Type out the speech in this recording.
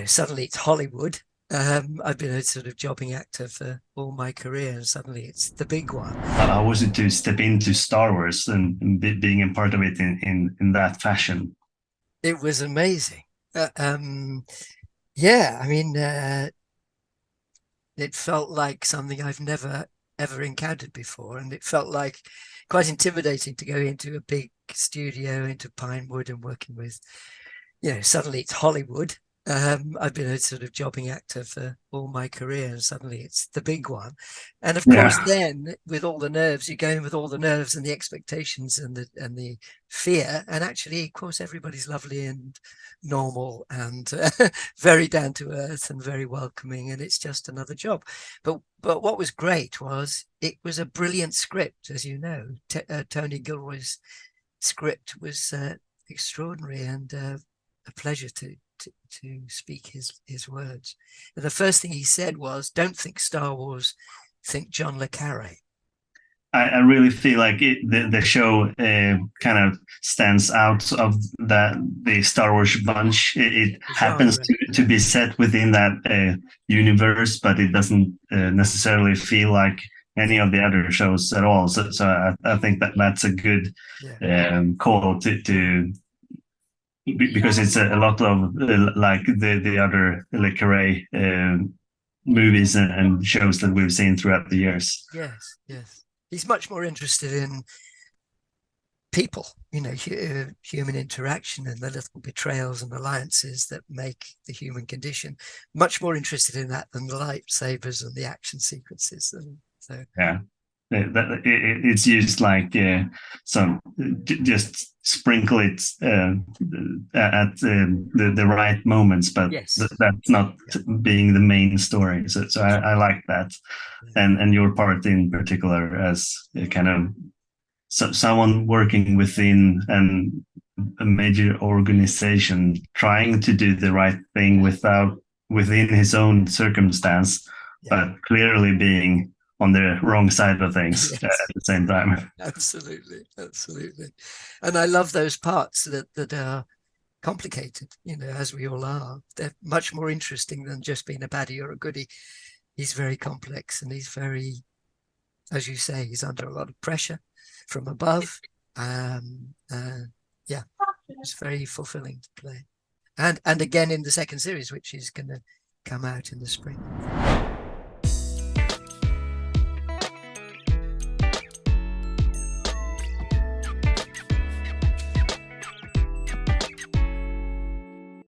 suddenly it's Hollywood. I've been a sort of jobbing actor for all my career, and suddenly it's the big one. How was it to step into Star Wars and being a part of it in that fashion? It was amazing. Uh, um, yeah, I mean, it felt like something I've never ever encountered before, and it felt like quite intimidating to go into a big studio, into Pinewood, and working with, suddenly it's Hollywood. I've been a sort of jobbing actor for all my career, and suddenly it's the big one. And of course, Yeah. then with all the nerves, you go in with all the nerves and the expectations and the fear. And actually, of course, everybody's lovely and normal and very down to earth and very welcoming. And it's just another job. But what was great was it was a brilliant script, as you know. Tony Gilroy's script was extraordinary, and a pleasure to speak his words. And the first thing he said was, "Don't think Star Wars, think John le Carré." I really feel like the show kind of stands out of the Star Wars bunch. It The happens genre. to be set within that universe, but it doesn't necessarily feel like any of the other shows at all. So I think that that's a good Yeah, call to because it's a lot of like the other Le Carré movies and shows that we've seen throughout the years. yes, yes. He's much more interested in people, human interaction and the little betrayals and alliances that make the human condition. Much more interested in that than the lightsabers and the action sequences. And so, Yeah. It's used like some just sprinkle it at the right moments, but yes, that's not yeah, being the main story. So I like that, yeah, and your part in particular as a kind of someone working within a major organization, trying to do the right thing within his own circumstance, yeah. but clearly being on the wrong side of things at Yes. the same time. Absolutely, absolutely. And I love those parts that are complicated, as we all are. They're much more interesting than just being a baddie or a goodie. He's very complex, and he's very, as you say, he's under a lot of pressure from above. Um, uh, yeah, it's very fulfilling to play. And again in the second series, which is going to come out in the spring.